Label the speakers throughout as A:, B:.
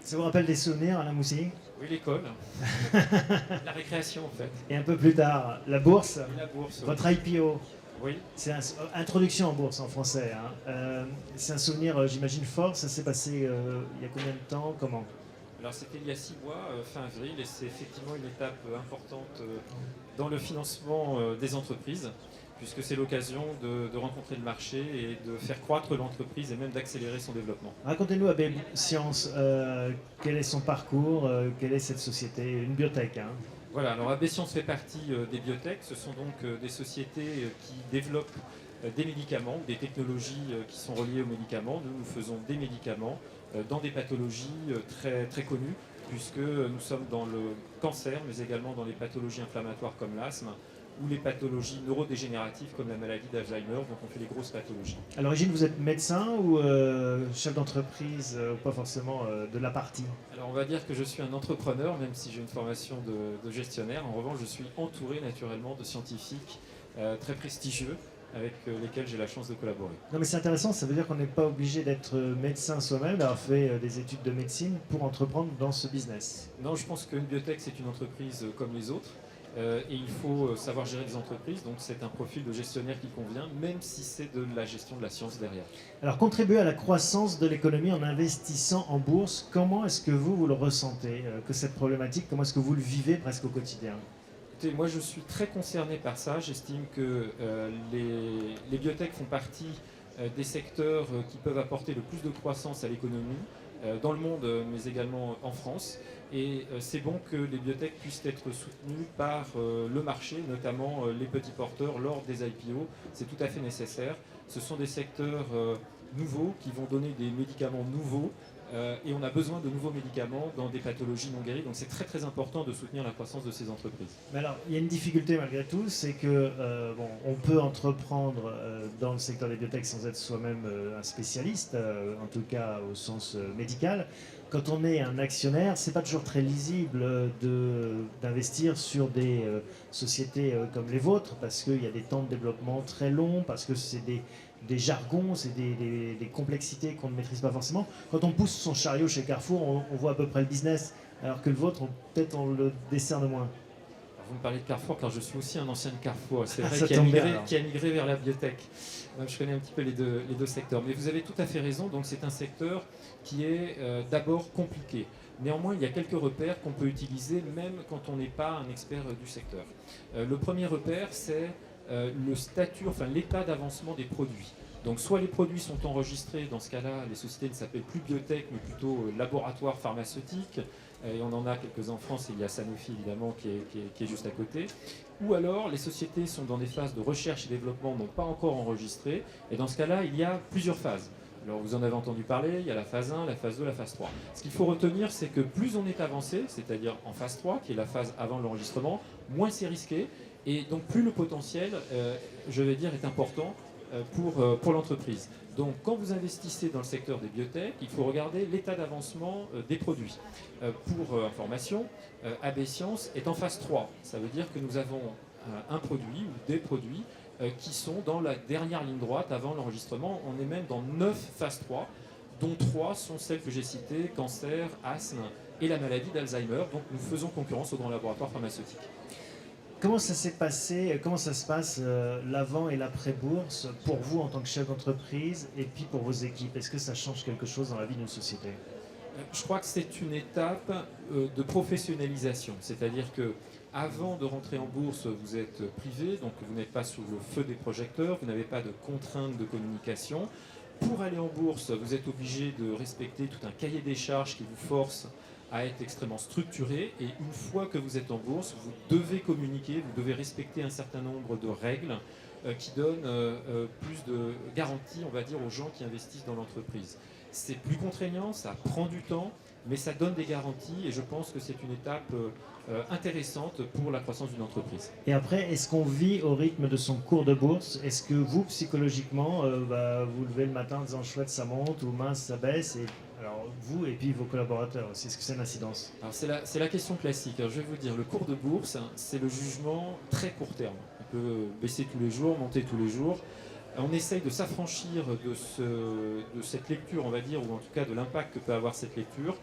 A: Ça vous rappelle des souvenirs, Alain Moussy?
B: Oui, l'école, la récréation en fait,
A: Et un peu plus tard, la bourse,
B: et la bourse.
A: votre IPO.
B: Oui,
A: C'est introduction en bourse en français, hein. C'est un souvenir, j'imagine, fort. Ça s'est passé il y a combien de temps? Comment?
B: alors c'était il y a 6 mois, fin avril, et c'est effectivement une étape importante dans le financement des entreprises, puisque c'est l'occasion de rencontrer le marché et de faire croître l'entreprise et même d'accélérer son développement.
A: Racontez-nous, AB Science, quel est son parcours, quelle est cette société? Une biotech, hein.
B: Voilà, alors AB Science fait partie des biotech. Ce sont donc des sociétés qui développent des médicaments, des technologies qui sont reliées aux médicaments. Nous faisons des médicaments dans des pathologies très, très connues, puisque nous sommes dans le cancer, mais également dans les pathologies inflammatoires comme l'asthme, ou les pathologies neurodégénératives comme la maladie d'Alzheimer, donc on fait les grosses pathologies.
A: À l'origine, vous êtes médecin ou chef d'entreprise, pas forcément de la partie?
B: Alors on va dire que je suis un entrepreneur, même si j'ai une formation de gestionnaire. En revanche, je suis entouré naturellement de scientifiques très prestigieux avec lesquels j'ai la chance de collaborer.
A: Non, mais c'est intéressant, ça veut dire qu'on n'est pas obligé d'être médecin soi-même, d'avoir fait des études de médecine pour entreprendre dans ce business.
B: Non, je pense qu'une biotech, c'est une entreprise comme les autres. Et il faut savoir gérer des entreprises, donc c'est un profil de gestionnaire qui convient, même si c'est de la gestion de la science derrière.
A: Alors, contribuer à la croissance de l'économie en investissant en bourse, comment est-ce que vous le ressentez, que cette problématique, comment est-ce que vous le vivez presque au quotidien?
B: Écoutez, moi je suis très concerné par ça. J'estime que les biotech font partie des secteurs qui peuvent apporter le plus de croissance à l'économie dans le monde, mais également en France. Et c'est bon que les biotech puissent être soutenues par le marché, notamment les petits porteurs lors des IPO. C'est tout à fait nécessaire. Ce sont des secteurs nouveaux qui vont donner des médicaments nouveaux. Et on a besoin de nouveaux médicaments dans des pathologies non guéries. Donc c'est très très important de soutenir la croissance de ces entreprises.
A: Mais alors, il y a une difficulté malgré tout, c'est que bon, on peut entreprendre dans le secteur des biotech sans être soi-même un spécialiste, en tout cas au sens médical. Quand on est un actionnaire, c'est pas toujours très lisible d'investir sur des sociétés comme les vôtres, parce qu'il y a des temps de développement très longs, parce que c'est des jargons, c'est des complexités qu'on ne maîtrise pas forcément. Quand on pousse son chariot chez Carrefour, on voit à peu près le business, alors que le vôtre, peut-être on le décerne moins.
B: Vous me parlez de Carrefour car je suis aussi un ancien de Carrefour. C'est vrai
A: Ça
B: qui a,
A: tombe bien,
B: migré,
A: alors.
B: qui a migré vers la biotech. Donc, je connais un petit peu les deux secteurs. Mais vous avez tout à fait raison. Donc c'est un secteur qui est d'abord compliqué. Néanmoins, il y a quelques repères qu'on peut utiliser même quand on n'est pas un expert du secteur. Le premier repère, c'est le statut, enfin l'état d'avancement des produits. Donc soit les produits sont enregistrés, dans ce cas-là, les sociétés ne s'appellent plus biotech, mais plutôt laboratoire pharmaceutique. Et on en a quelques-uns en France, il y a Sanofi évidemment qui est juste à côté. Ou alors les sociétés sont dans des phases de recherche et développement, n'ont pas encore enregistré. Et dans ce cas-là, il y a plusieurs phases. Alors vous en avez entendu parler, il y a la phase 1, la phase 2, la phase 3. Ce qu'il faut retenir, c'est que plus on est avancé, c'est-à-dire en phase 3, qui est la phase avant l'enregistrement, moins c'est risqué. Et donc plus le potentiel, je vais dire, est important pour l'entreprise. Donc quand vous investissez dans le secteur des biotech, il faut regarder l'état d'avancement des produits. Pour information, AB Science est en phase 3. Ça veut dire que nous avons un produit ou des produits qui sont dans la dernière ligne droite avant l'enregistrement. On est même dans 9 phases 3, dont 3 sont celles que j'ai citées, cancer, asthme et la maladie d'Alzheimer. Donc nous faisons concurrence aux grands laboratoires pharmaceutiques.
A: Comment ça s'est passé, comment ça se passe l'avant et l'après-bourse pour vous en tant que chef d'entreprise et puis pour vos équipes? Est-ce que ça change quelque chose dans la vie d'une société?
B: Je crois que c'est une étape de professionnalisation, c'est-à-dire que avant de rentrer en bourse, vous êtes privé, donc vous n'êtes pas sous le feu des projecteurs, vous n'avez pas de contraintes de communication. Pour aller en bourse, vous êtes obligé de respecter tout un cahier des charges qui vous force à être extrêmement structuré. Et une fois que vous êtes en bourse, vous devez communiquer, vous devez respecter un certain nombre de règles qui donnent plus de garanties, on va dire, aux gens qui investissent dans l'entreprise. C'est plus contraignant, ça prend du temps, mais ça donne des garanties et je pense que c'est une étape intéressante pour la croissance d'une entreprise.
A: Et après, est-ce qu'on vit au rythme de son cours de bourse? Est-ce que vous, psychologiquement, vous levez le matin en disant chouette, ça monte ou mince, ça baisse? Et alors, vous et puis vos collaborateurs aussi, est-ce que c'est une incidence?
B: Alors c'est la question classique. Alors, je vais vous dire, le cours de bourse, c'est le jugement très court terme. On peut baisser tous les jours, monter tous les jours. On essaye de s'affranchir de cette lecture, on va dire, ou en tout cas de l'impact que peut avoir cette lecture,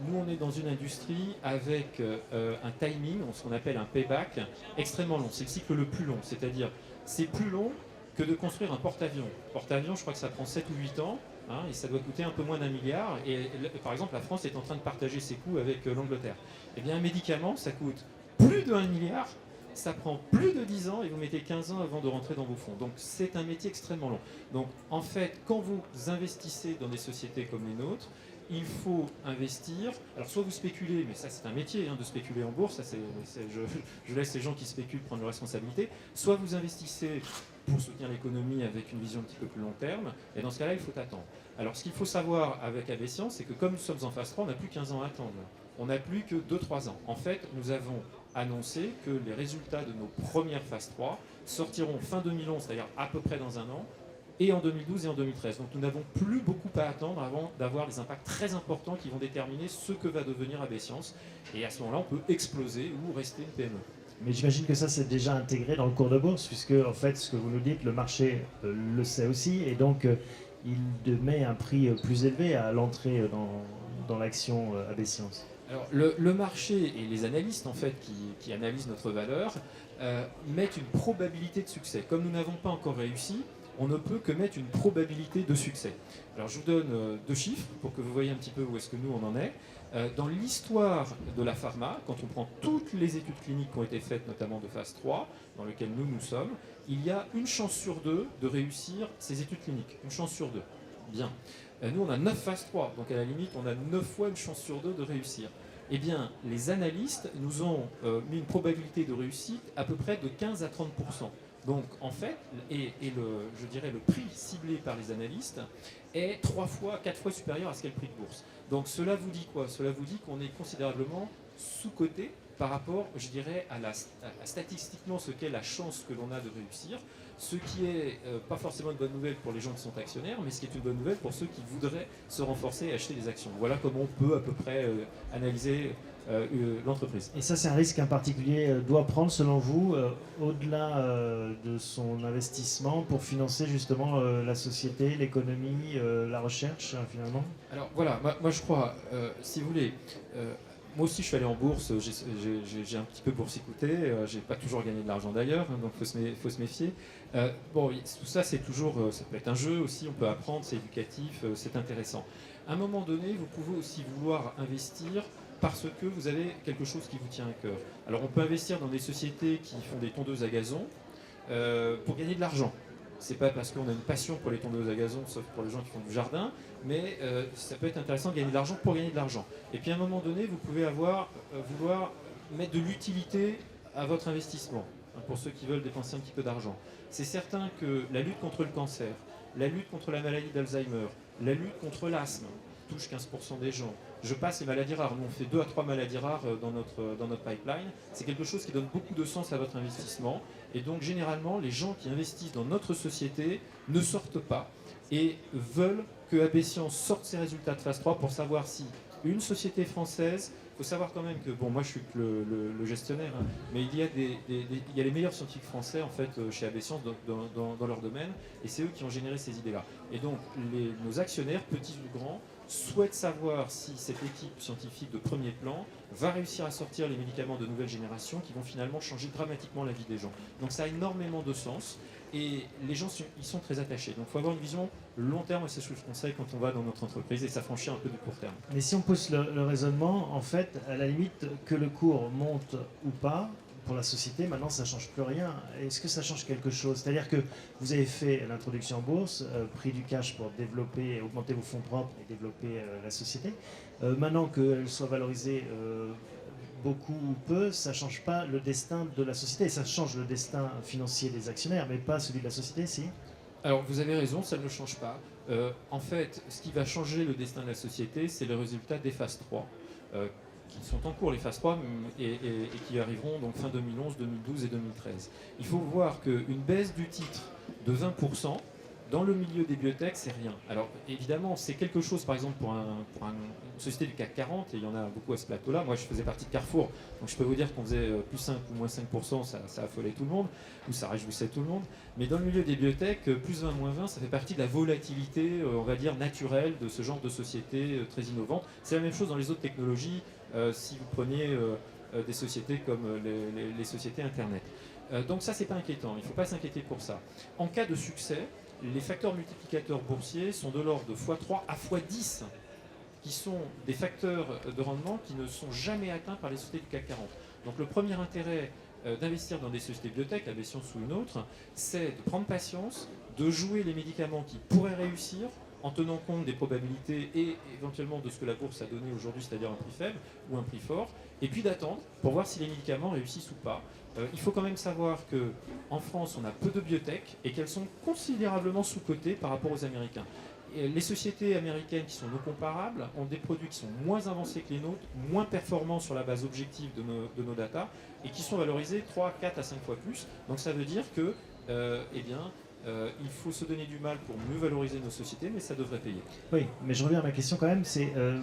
B: Nous, on est dans une industrie avec un timing, ce qu'on appelle un payback, extrêmement long. C'est le cycle le plus long, c'est-à-dire c'est plus long que de construire un porte-avions. Porte-avions, je crois que ça prend 7 ou 8 ans, hein, et ça doit coûter un peu moins d'1 milliard. Et par exemple, la France est en train de partager ses coûts avec l'Angleterre. Eh bien, un médicament, ça coûte plus de 1 milliard, ça prend plus de 10 ans et vous mettez 15 ans avant de rentrer dans vos fonds. Donc c'est un métier extrêmement long. Donc en fait, quand vous investissez dans des sociétés comme les nôtres, il faut investir. Alors soit vous spéculez, mais ça c'est un métier de spéculer en bourse, je laisse les gens qui spéculent prendre leurs responsabilités. Soit vous investissez pour soutenir l'économie avec une vision un petit peu plus long terme, et dans ce cas-là, il faut attendre. Alors ce qu'il faut savoir avec AB Science, c'est que comme nous sommes en phase 3, on n'a plus 15 ans à attendre. On n'a plus que 2-3 ans. En fait, nous avons annoncé que les résultats de nos premières phases 3 sortiront fin 2011, c'est-à-dire à peu près dans un an, et en 2012 et en 2013. Donc nous n'avons plus beaucoup à attendre avant d'avoir des impacts très importants qui vont déterminer ce que va devenir AB Science. Et à ce moment-là, on peut exploser ou rester une PME.
A: Mais j'imagine que ça, c'est déjà intégré dans le cours de bourse, puisque, en fait, ce que vous nous dites, le marché le sait aussi, et donc il met un prix plus élevé à l'entrée dans l'action AB Science.
B: Alors, le marché et les analystes, en fait, qui analysent notre valeur, mettent une probabilité de succès. Comme nous n'avons pas encore réussi, on ne peut que mettre une probabilité de succès. Alors, je vous donne 2 chiffres pour que vous voyez un petit peu où est-ce que nous, on en est. Dans l'histoire de la pharma, quand on prend toutes les études cliniques qui ont été faites, notamment de phase 3, dans lesquelles nous sommes, il y a une chance sur 2 de réussir ces études cliniques. Une chance sur 2. Bien. Nous, on a 9 phases 3, donc à la limite, on a 9 fois une chance sur 2 de réussir. Eh bien, les analystes nous ont mis une probabilité de réussite à peu près de 15 à 30%. Donc, en fait, je dirais le prix ciblé par les analystes est 3 fois, 4 fois supérieur à ce qu'est le prix de bourse. Donc, cela vous dit quoi? Cela vous dit qu'on est considérablement sous-coté par rapport, je dirais, à statistiquement ce qu'est la chance que l'on a de réussir. Ce qui est pas forcément une bonne nouvelle pour les gens qui sont actionnaires, mais ce qui est une bonne nouvelle pour ceux qui voudraient se renforcer et acheter des actions. Voilà comment on peut à peu près analyser l'entreprise.
A: Et ça, c'est un risque qu'un particulier doit prendre, selon vous, au-delà de son investissement pour financer justement la société, l'économie, la recherche, finalement?
B: Alors voilà, moi je crois, si vous voulez, moi aussi je suis allé en bourse, j'ai un petit peu boursicoté, j'ai pas toujours gagné de l'argent d'ailleurs, donc il faut se méfier. Bon, tout ça c'est toujours, ça peut être un jeu aussi, on peut apprendre, c'est éducatif, c'est intéressant. À un moment donné, vous pouvez aussi vouloir investir parce que vous avez quelque chose qui vous tient à cœur. Alors on peut investir dans des sociétés qui font des tondeuses à gazon pour gagner de l'argent. C'est pas parce qu'on a une passion pour les tondeuses à gazon, sauf pour les gens qui font du jardin, mais ça peut être intéressant de gagner de l'argent pour gagner de l'argent. Et puis à un moment donné, vous pouvez vouloir mettre de l'utilité à votre investissement, pour ceux qui veulent dépenser un petit peu d'argent. C'est certain que la lutte contre le cancer, la lutte contre la maladie d'Alzheimer, la lutte contre l'asthme, touche 15% des gens. Je passe les maladies rares. Nous, on fait 2 à 3 maladies rares dans notre pipeline. C'est quelque chose qui donne beaucoup de sens à votre investissement. Et donc, généralement, les gens qui investissent dans notre société ne sortent pas et veulent que AB Science sorte ses résultats de phase 3 pour savoir si une société française, il faut savoir quand même que, bon, moi je suis que le gestionnaire, mais il y a les meilleurs scientifiques français en fait chez AB Science dans leur domaine, et c'est eux qui ont généré ces idées-là. Et donc, nos actionnaires, petits ou grands, souhaitent savoir si cette équipe scientifique de premier plan va réussir à sortir les médicaments de nouvelle génération qui vont finalement changer dramatiquement la vie des gens. Donc ça a énormément de sens et les gens y sont très attachés. Donc il faut avoir une vision long terme et c'est ce que je conseille quand on va dans notre entreprise et s'affranchir un peu du court terme.
A: Mais si on pousse le raisonnement, en fait, à la limite, que le cours monte ou pas, pour la société, maintenant, ça ne change plus rien. Est-ce que ça change quelque chose? C'est-à-dire que vous avez fait l'introduction en bourse, pris du cash pour développer, augmenter vos fonds propres et développer la société. Maintenant qu'elle soit valorisée beaucoup ou peu, ça ne change pas le destin de la société. Ça change le destin financier des actionnaires, mais pas celui de la société, si?
B: Alors, vous avez raison, ça ne change pas. En fait, ce qui va changer le destin de la société, c'est le résultat des phases 3. Qui sont en cours, les phases 3, et qui arriveront donc fin 2011, 2012 et 2013. Il faut voir qu'une baisse du titre de 20%, Dans le milieu des biotech, c'est rien. Alors évidemment, c'est quelque chose, par exemple, pour une société du CAC 40, et il y en a beaucoup à ce plateau-là. Moi, je faisais partie de Carrefour, donc je peux vous dire qu'on faisait plus 5 ou moins 5%, ça affolait tout le monde, ou ça réjouissait tout le monde. Mais dans le milieu des biotech, plus 20, moins 20, ça fait partie de la volatilité, on va dire, naturelle de ce genre de société très innovante. C'est la même chose dans les autres technologies, si vous preniez des sociétés comme les sociétés Internet. Donc ça, c'est pas inquiétant, il ne faut pas s'inquiéter pour ça. En cas de succès, les facteurs multiplicateurs boursiers sont de l'ordre de x3 à x10, qui sont des facteurs de rendement qui ne sont jamais atteints par les sociétés du CAC 40. Donc le premier intérêt d'investir dans des sociétés biotech, la version sous une autre, c'est de prendre patience, de jouer les médicaments qui pourraient réussir, en tenant compte des probabilités et éventuellement de ce que la bourse a donné aujourd'hui, c'est-à-dire un prix faible ou un prix fort, et puis d'attendre pour voir si les médicaments réussissent ou pas. Il faut quand même savoir qu'en France, on a peu de biotech et qu'elles sont considérablement sous-cotées par rapport aux Américains. Et les sociétés américaines qui sont nos comparables ont des produits qui sont moins avancés que les nôtres, moins performants sur la base objective de nos data et qui sont valorisés 3, 4 à 5 fois plus. Donc ça veut dire que, il faut se donner du mal pour mieux valoriser nos sociétés, mais ça devrait payer.
A: Oui, mais je reviens à ma question quand même,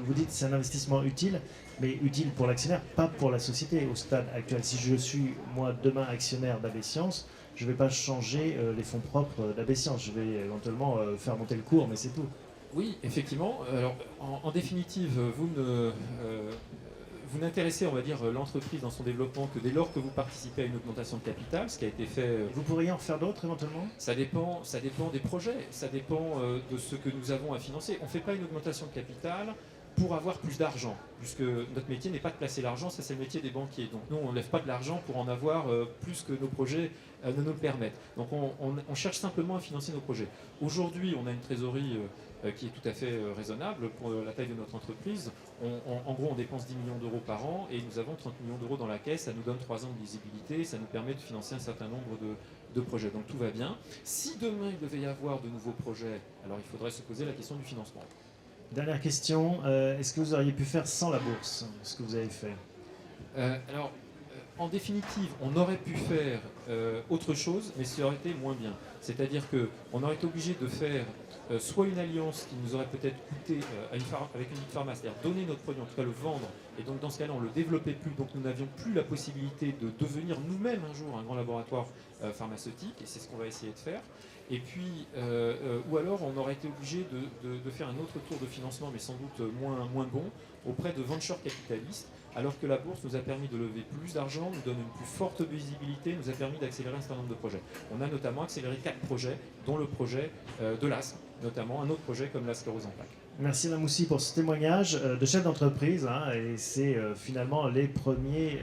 A: vous dites c'est un investissement utile, mais utile pour l'actionnaire, pas pour la société au stade actuel. Si je suis, moi, demain actionnaire d'AB Science, je ne vais pas changer les fonds propres d'AB Science, je vais éventuellement faire monter le cours, mais c'est tout.
B: Oui, effectivement. Alors, en définitive, vous n'intéressez, on va dire, l'entreprise dans son développement que dès lors que vous participez à une augmentation de capital, ce qui a été fait.
A: Vous pourriez en faire d'autres éventuellement ?
B: Ça dépend des projets, ça dépend de ce que nous avons à financer. On ne fait pas une augmentation de capital pour avoir plus d'argent, puisque notre métier n'est pas de placer l'argent, ça c'est le métier des banquiers. Donc nous, on ne lève pas de l'argent pour en avoir plus que nos projets ne nous le permettent. Donc on cherche simplement à financer nos projets. Aujourd'hui, on a une trésorerie qui est tout à fait raisonnable pour la taille de notre entreprise. En gros, on dépense 10 millions d'euros par an et nous avons 30 millions d'euros dans la caisse. Ça nous donne 3 ans de visibilité, ça nous permet de financer un certain nombre de projets. Donc tout va bien. Si demain il devait y avoir de nouveaux projets, alors il faudrait se poser la question du financement.
A: Dernière question, est-ce que vous auriez pu faire sans la bourse, ce que vous avez fait ?
B: En définitive, on aurait pu faire autre chose, mais ça aurait été moins bien. C'est-à-dire qu'on aurait été obligé de faire soit une alliance qui nous aurait peut-être coûté avec une big pharma, c'est-à-dire donner notre produit, en tout cas le vendre, et donc dans ce cas-là, on ne le développait plus, donc nous n'avions plus la possibilité de devenir nous-mêmes un jour un grand laboratoire pharmaceutique, et c'est ce qu'on va essayer de faire. Et puis, ou alors on aurait été obligé de faire un autre tour de financement, mais sans doute moins bon, auprès de venture capitalistes, alors que la bourse nous a permis de lever plus d'argent, nous donne une plus forte visibilité, nous a permis d'accélérer un certain nombre de projets. On a notamment accéléré 4 projets, dont le projet de l'asthme, notamment un autre projet comme la sclérose en plaques.
A: Merci Lamoussi pour ce témoignage de chef d'entreprise, et c'est finalement les premiers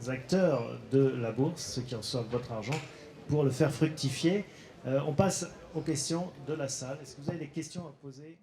A: acteurs de la bourse, ceux qui reçoivent votre argent, pour le faire fructifier. On passe aux questions de la salle. Est-ce que vous avez des questions à poser ?